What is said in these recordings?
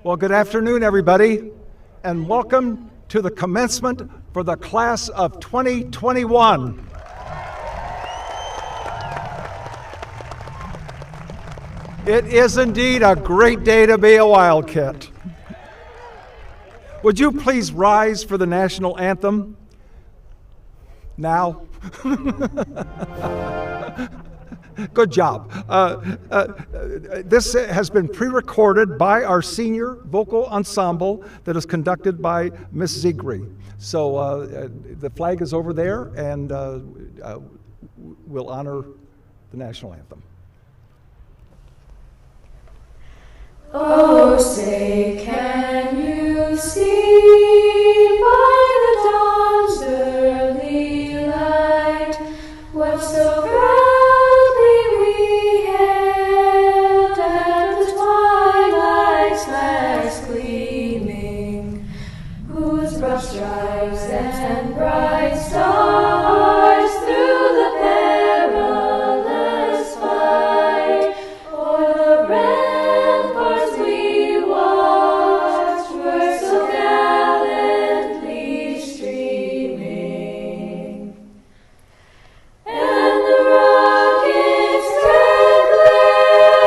Well, good afternoon, everybody, and welcome to the commencement for the class of 2021. It is indeed a great day to be a Wildcat. Would you please rise for the national anthem now? Good job. This has been pre-recorded by our senior vocal ensemble that is conducted by Miss Zegri. So the flag is over there, and we'll honor the national anthem. Oh, say, can you see by the dawn's early light what so proudly we hailed at the twilight's last gleaming, whose broad stripes and bright stars through the perilous fight o'er the ramparts we watched were so gallantly streaming, and the rocket's red glare,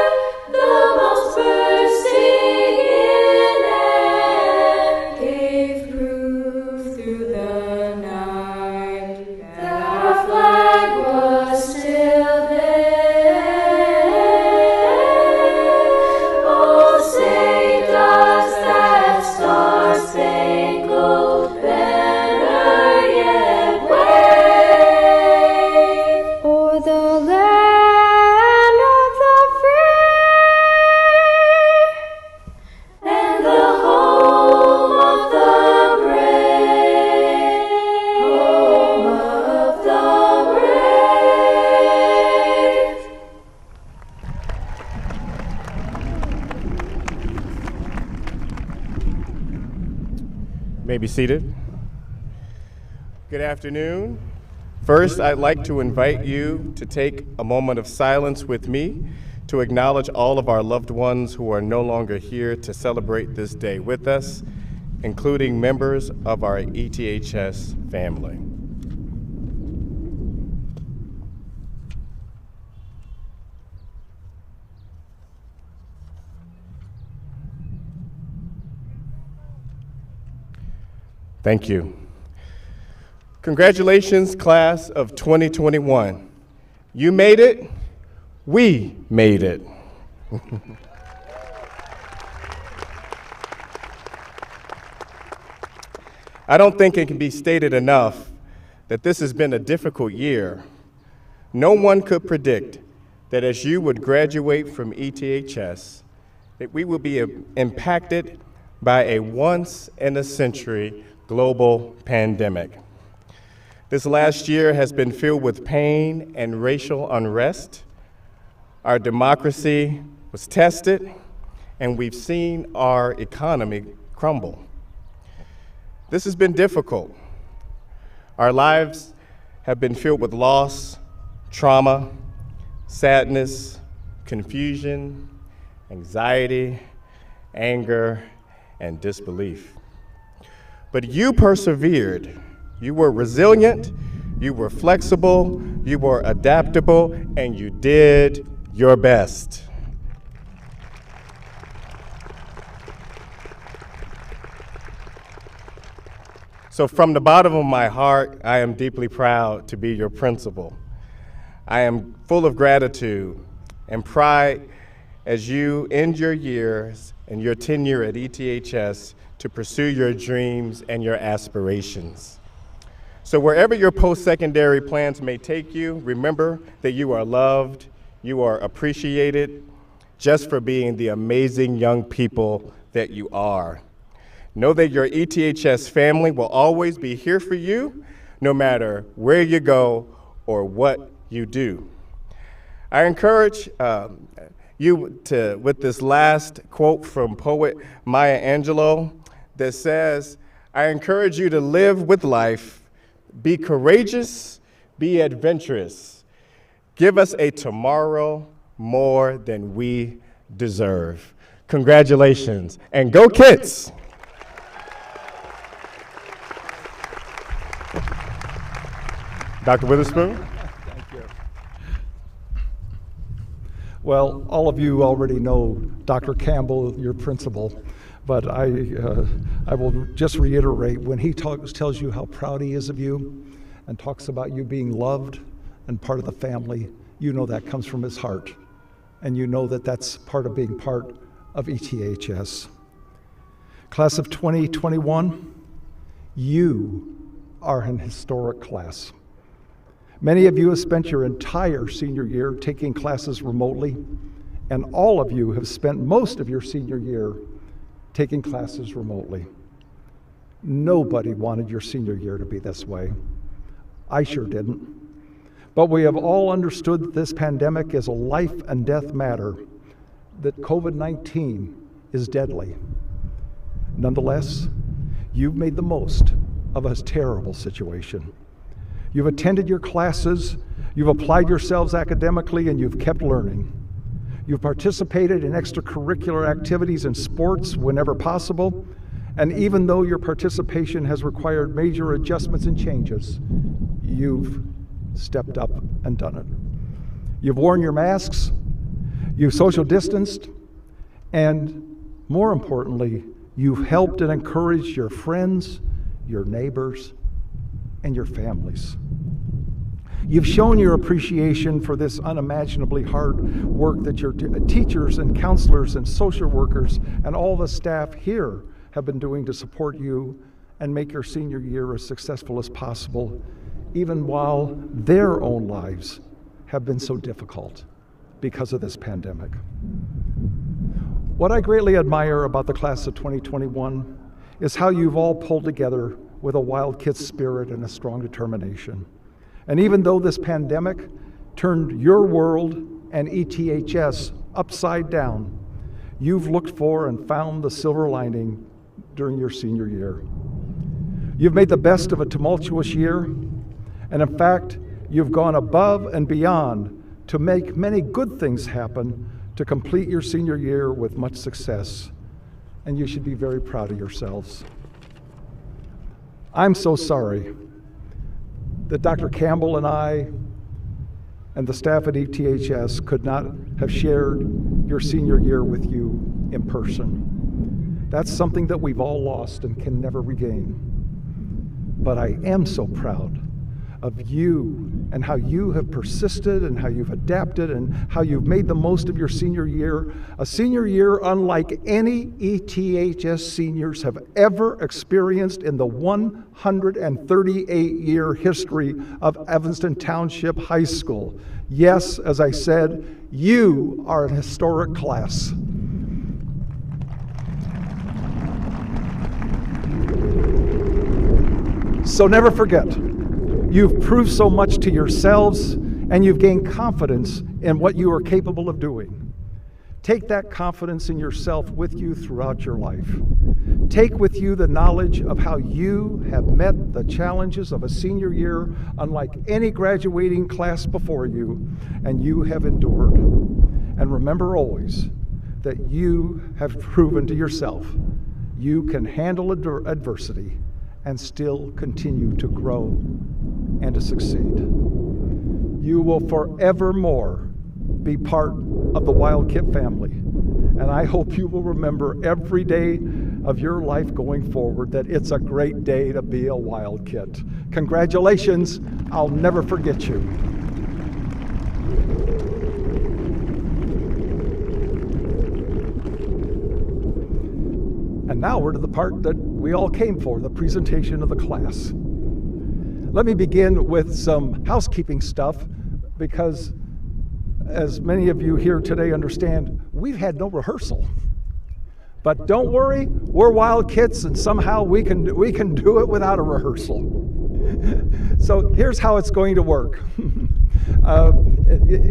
the bombs bursting in air, gave proof through the night that our flag was still there. Oh, say, does that star-spangled banner yet wave o'er the land of the free and the home of the brave, home of the brave? May be seated. Good afternoon. First, I'd like to invite you to take a moment of silence with me to acknowledge all of our loved ones who are no longer here to celebrate this day with us, including members of our ETHS family. Thank you. Congratulations, class of 2021. You made it. We made it. I don't think it can be stated enough that this has been a difficult year. No one could predict that as you would graduate from ETHS, that we will be impacted by a once-in-a-century global pandemic. This last year has been filled with pain and racial unrest. Our democracy was tested, and we've seen our economy crumble. This has been difficult. Our lives have been filled with loss, trauma, sadness, confusion, anxiety, anger, and disbelief. But you persevered. You were resilient, you were flexible, you were adaptable, and you did your best. So from the bottom of my heart, I am deeply proud to be your principal. I am full of gratitude and pride as you end your years and your tenure at ETHS to pursue your dreams and your aspirations. So wherever your post-secondary plans may take you, remember that you are loved, you are appreciated, just for being the amazing young people that you are. Know that your ETHS family will always be here for you, no matter where you go or what you do. I encourage you to, with this last quote from poet Maya Angelou, that says, I encourage you to live with life, be courageous, be adventurous. Give us a tomorrow more than we deserve. Congratulations, and go Kits! Dr. Witherspoon? Thank you. Well, all of you already know Dr. Campbell, your principal, but I will just reiterate, when he tells you how proud he is of you and talks about you being loved and part of the family, you know that comes from his heart, and you know that that's part of being part of ETHS. Class of 2021, you are an historic class. Many of you have spent your entire senior year taking classes remotely, and all of you have spent most of your senior year taking classes remotely. Nobody wanted your senior year to be this way. I sure didn't. But we have all understood that this pandemic is a life and death matter, that COVID-19 is deadly. Nonetheless, you've made the most of a terrible situation. You've attended your classes, you've applied yourselves academically, and you've kept learning. You've participated in extracurricular activities and sports whenever possible, and even though your participation has required major adjustments and changes, you've stepped up and done it. You've worn your masks, you've social distanced, and more importantly, you've helped and encouraged your friends, your neighbors, and your families. You've shown your appreciation for this unimaginably hard work that your teachers and counselors and social workers and all the staff here have been doing to support you and make your senior year as successful as possible, even while their own lives have been so difficult because of this pandemic. What I greatly admire about the class of 2021 is how you've all pulled together with a wild kid spirit and a strong determination. And even though this pandemic turned your world and ETHS upside down, you've looked for and found the silver lining during your senior year. You've made the best of a tumultuous year, and in fact, you've gone above and beyond to make many good things happen to complete your senior year with much success, and you should be very proud of yourselves. I'm so sorry that Dr. Campbell and I and the staff at ETHS could not have shared your senior year with you in person. That's something that we've all lost and can never regain. But I am so proud of you and how you have persisted and how you've adapted and how you've made the most of your senior year, a senior year unlike any ETHS seniors have ever experienced in the 138-year history of Evanston Township High School. Yes, as I said, you are an historic class. So never forget, you've proved so much to yourselves, and you've gained confidence in what you are capable of doing. Take that confidence in yourself with you throughout your life. Take with you the knowledge of how you have met the challenges of a senior year unlike any graduating class before you, and you have endured. And remember always that you have proven to yourself you can handle adversity and still continue to grow and to succeed. You will forevermore be part of the Wildkit family, and I hope you will remember every day of your life going forward that it's a great day to be a Wildkit. Congratulations, I'll never forget you. And now we're to the part that we all came for, the presentation of the class. Let me begin with some housekeeping stuff because, as many of you here today understand, we've had no rehearsal. But don't worry, we're Wildkits, and somehow we can do it without a rehearsal. So here's how it's going to work.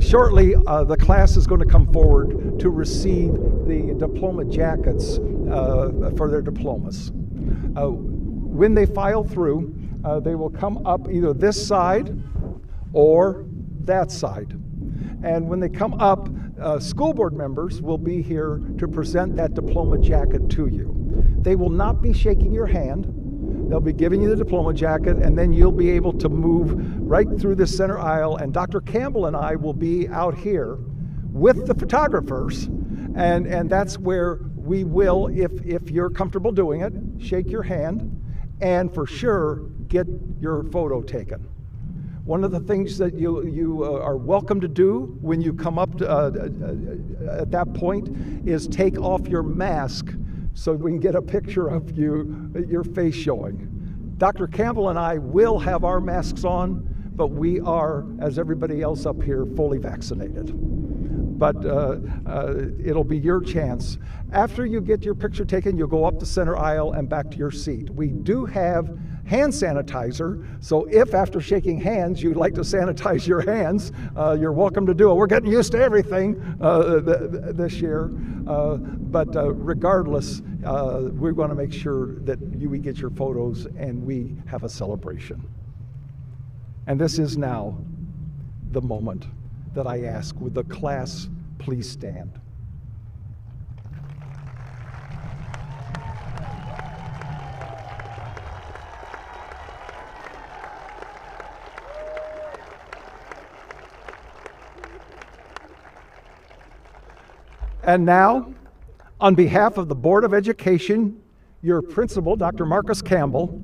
Shortly, the class is going to come forward to receive the diploma jackets for their diplomas. When they file through, they will come up either this side or that side. And when they come up, school board members will be here to present that diploma jacket to you. They will not be shaking your hand. They'll be giving you the diploma jacket, and then you'll be able to move right through the center aisle, and Dr. Campbell and I will be out here with the photographers, and that's where we will, if you're comfortable doing it, shake your hand, and for sure, get your photo taken. One of the things that you are welcome to do when you come up to, at that point is take off your mask so we can get a picture of your face showing. Dr. Campbell and I will have our masks on, but we are, as everybody else up here, fully vaccinated. But it'll be your chance. After you get your picture taken, you'll go up the center aisle and back to your seat. We do have hand sanitizer, so if after shaking hands you'd like to sanitize your hands, you're welcome to do it. We're getting used to everything this year, but regardless, we want to make sure that we get your photos and we have a celebration. And this is now the moment that I ask, would the class please stand? And now, on behalf of the Board of Education, your principal, Dr. Marcus Campbell,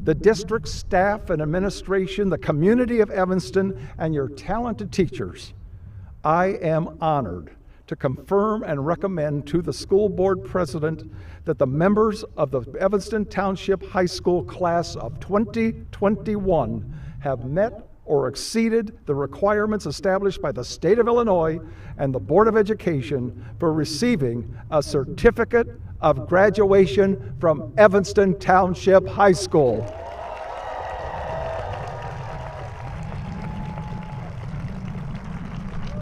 the district staff and administration, the community of Evanston, and your talented teachers, I am honored to confirm and recommend to the school board president that the members of the Evanston Township High School class of 2021 have met or exceeded the requirements established by the state of Illinois and the Board of Education for receiving a certificate of graduation from Evanston Township High School.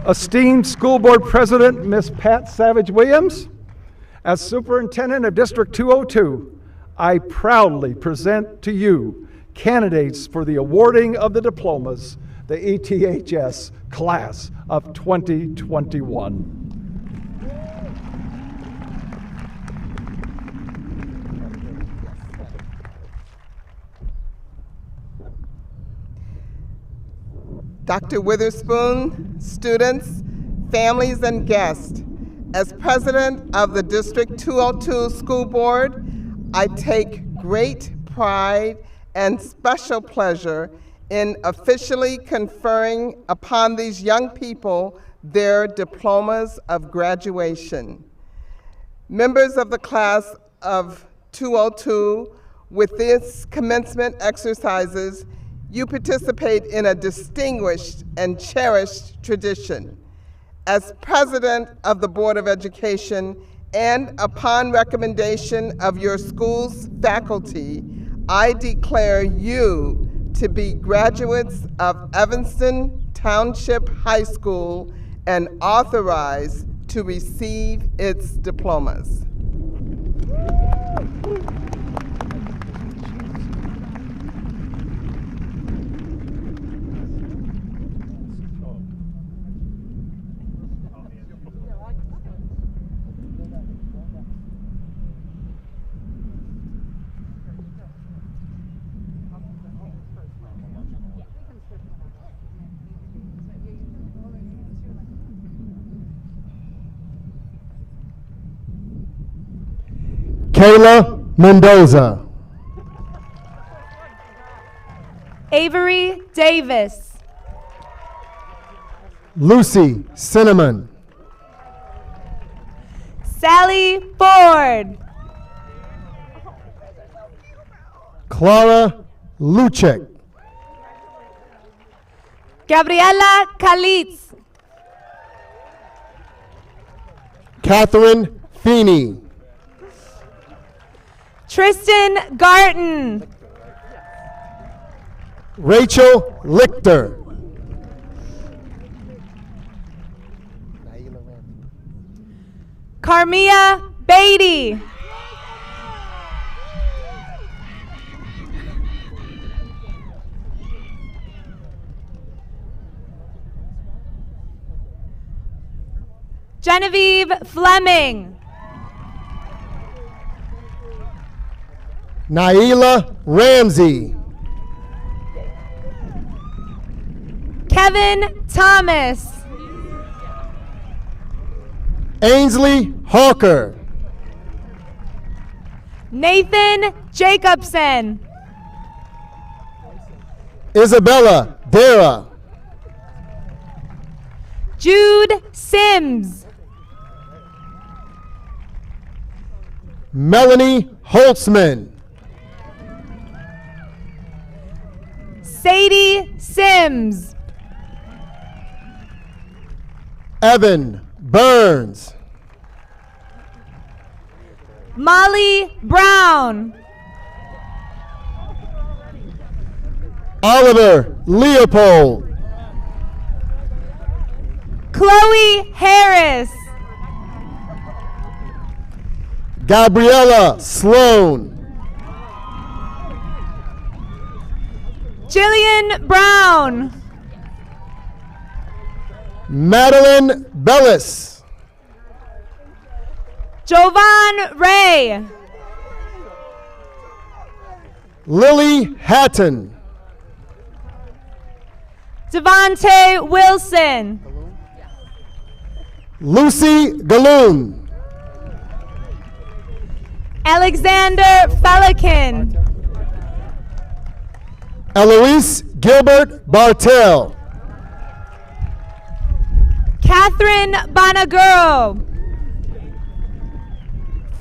Esteemed School Board President, Ms. Pat Savage-Williams, as Superintendent of District 202, I proudly present to you candidates for the awarding of the diplomas, the ETHS class of 2021. Dr. Witherspoon, students, families, and guests, as president of the District 202 School Board, I take great pride and special pleasure in officially conferring upon these young people their diplomas of graduation. Members of the class of 202, with this commencement exercises, you participate in a distinguished and cherished tradition. As president of the Board of Education and upon recommendation of your school's faculty, I declare you to be graduates of Evanston Township High School and authorized to receive its diplomas. Kayla Mendoza. Avery Davis. Lucy Cinnamon. Sally Ford. Clara Luchek. Gabriela Kalitz. Catherine Feeney. Tristan Garton. Rachel Lichter. Carmia Beatty. Genevieve Fleming. Naila Ramsey. Kevin Thomas. Ainsley Hawker. Nathan Jacobson. Isabella Dara. Jude Sims. Melanie Holtzman. Sadie Sims. Evan Burns. Molly Brown. Oliver Leopold. Chloe Harris. Gabriella Sloan. Jillian Brown. Madeline Bellis. Jovan Ray. Lily Hatton. Devontae Wilson. Lucy Galoon. Alexander Felican. Eloise Gilbert Bartell. Catherine Bonaguro.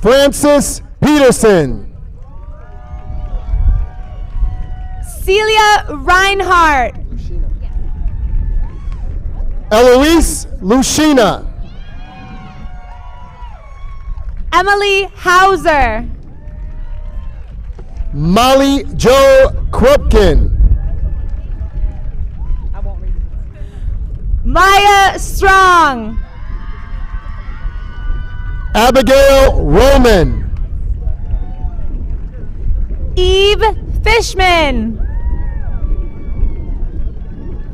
Francis Peterson. Celia Reinhardt. Eloise Lucina. Emily Hauser. Molly Jo Krupkin. Maya Strong. Abigail Roman. Eve Fishman.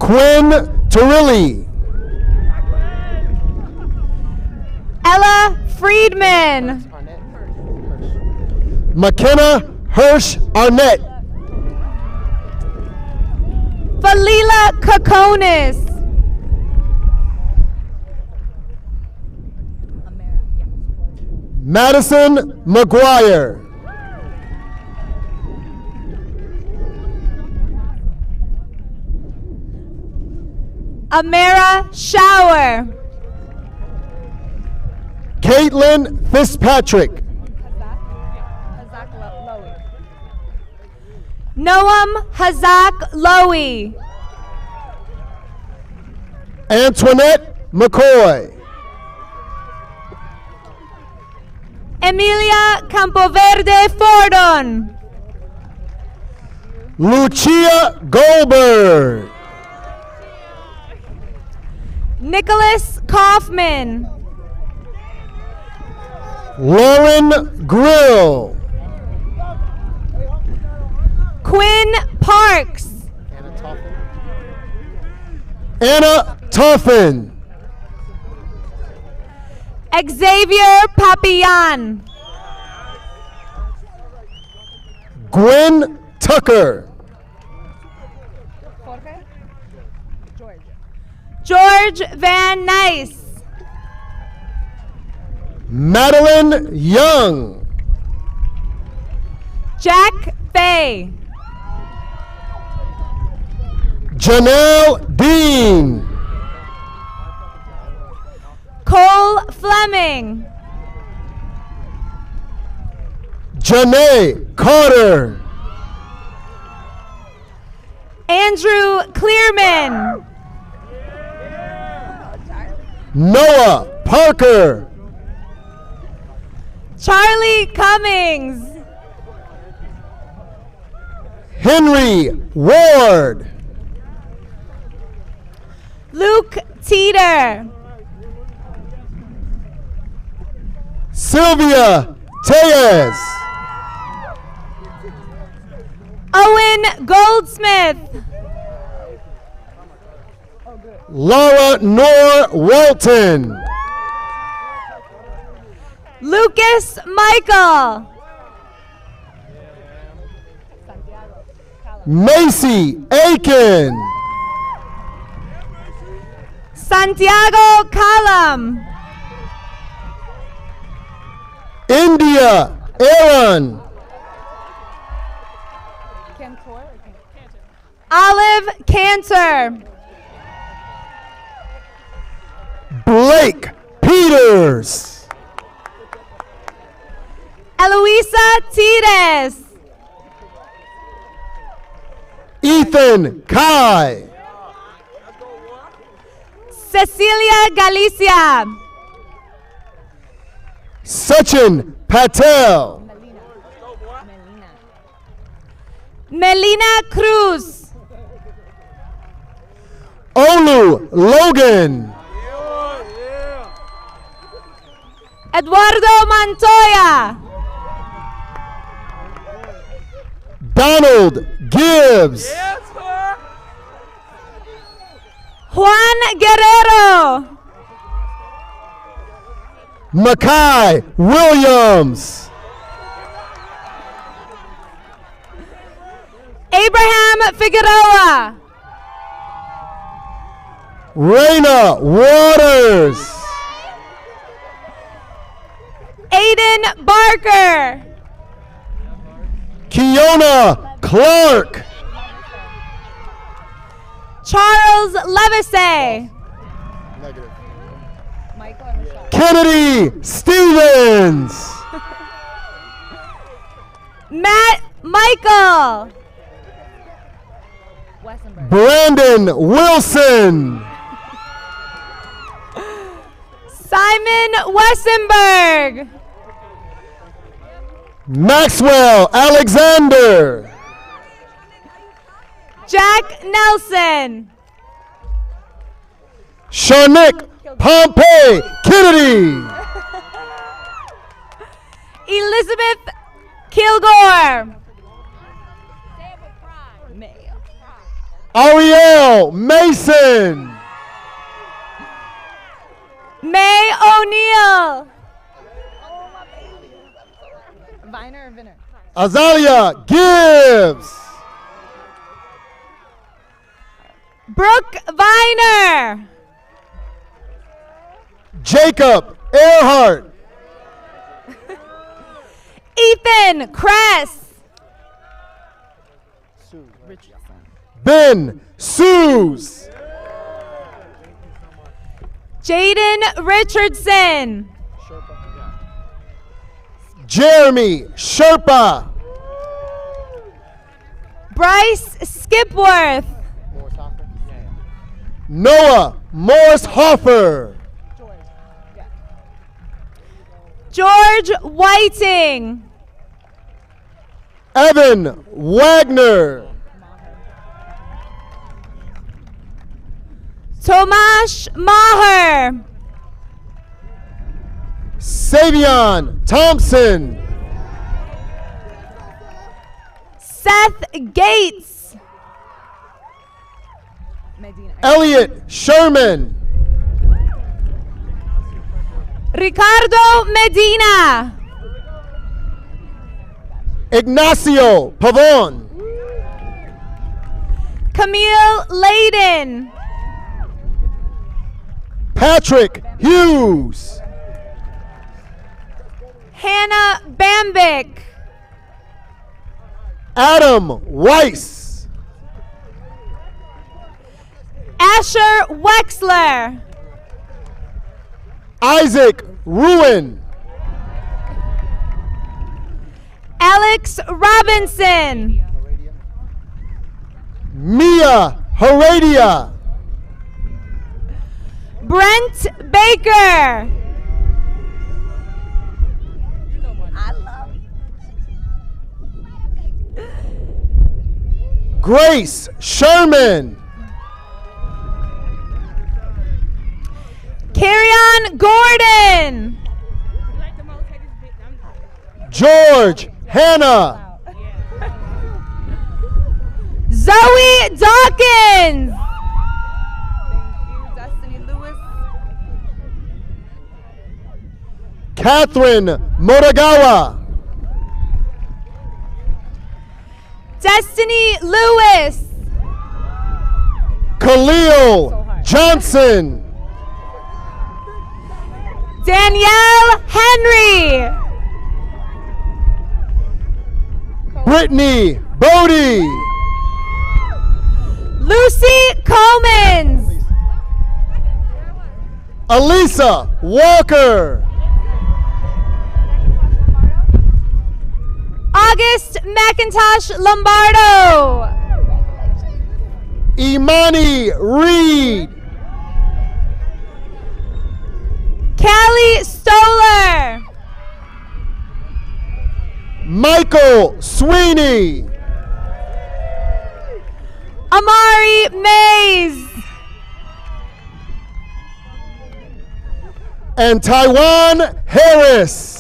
Quinn Turilli. Ella Friedman. McKenna Hirsch Arnett. Falila Kokonis. Madison McGuire. Amara Shower. Caitlin Fitzpatrick. Noam Hazak Lowy. Antoinette McCoy. Emilia Campoverde Fordon. Lucia Goldberg. Nicholas Kaufman. Lauren Grill. Quinn Parks. Anna Toffin. Xavier Papillon. Gwen Tucker. George Van Nice. Madeline Young. Jack Fay. Janelle Dean. Cole Fleming. Janae Carter. Andrew Clearman. Noah Parker. Charlie Cummings. Henry Ward. Luke Teeter. Sylvia Tellez. Owen Goldsmith. Laura Noor Walton. Lucas Michael. Macy Aiken. Santiago Kalam. India Aaron. Olive Cantor. Blake Peters. Eloisa Tires. Ethan Kai. Cecilia Galicia. Sachin Patel. Melina Cruz. Olu Logan. Eduardo Montoya. Donald Gibbs. Juan Guerrero. Makai Williams. Abraham Figueroa. Raina Waters. Aiden Barker. Kiona Clark. Charles Levisay. Kennedy Stevens. Matt Michael. Brandon Wilson. Simon Westenberg. Maxwell Alexander. Jack Nelson. Sharnick Pompey Kennedy. Elizabeth Kilgore. Ariel Mason. May O'Neill. Azalia Gibbs. Brooke Viner. Jacob Earhart. Ethan Kress. Ben Sues. Jaden Richardson. Jeremy Sherpa. Bryce Skipworth. Noah Morris Hoffer. George Whiting. Evan Wagner. Tomash Maher. Savion Thompson. Seth Gates. Elliot Sherman. Ricardo Medina. Ignacio Pavon. Camille Layden. Patrick Hughes. Hannah Bambick. Adam Weiss. Asher Wexler. Isaac Ruin. Alex Robinson. Mia Heredia. Brent Baker. Grace Sherman. Carrion Gordon. George Hannah. Zoe Dawkins. Catherine Motagawa. Destiny Lewis. Khalil Johnson. Danielle Henry. Brittany Bodie. Lucy Comans. Elisa Walker. August McIntosh Lombardo. Imani Reed. Callie Stoller. Michael Sweeney. Amari Mays. And Taiwan Harris.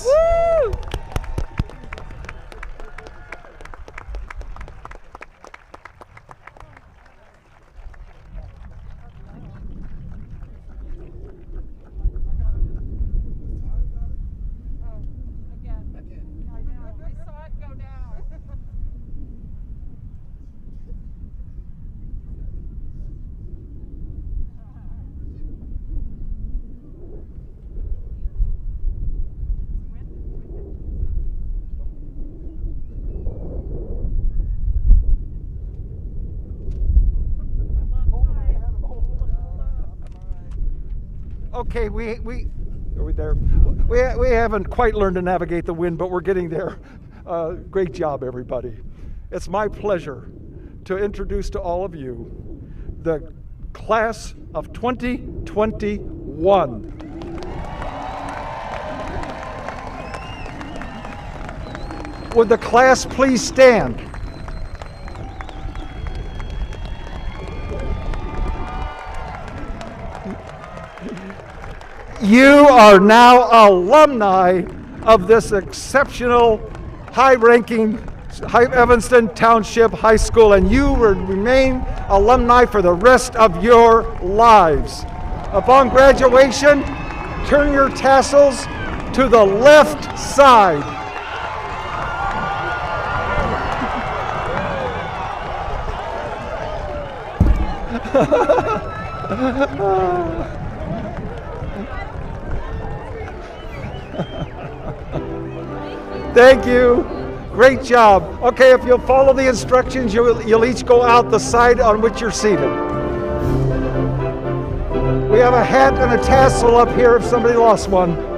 Okay, we are we there? We haven't quite learned to navigate the wind, but we're getting there. Great job, everybody. It's my pleasure to introduce to all of you the class of 2021. Would the class please stand? You are now alumni of this exceptional, high-ranking Evanston Township High School, and you will remain alumni for the rest of your lives. Upon graduation, turn your tassels to the left side. Thank you. Great job. Okay, if you'll follow the instructions, you'll each go out the side on which you're seated. We have a hat and a tassel up here if somebody lost one.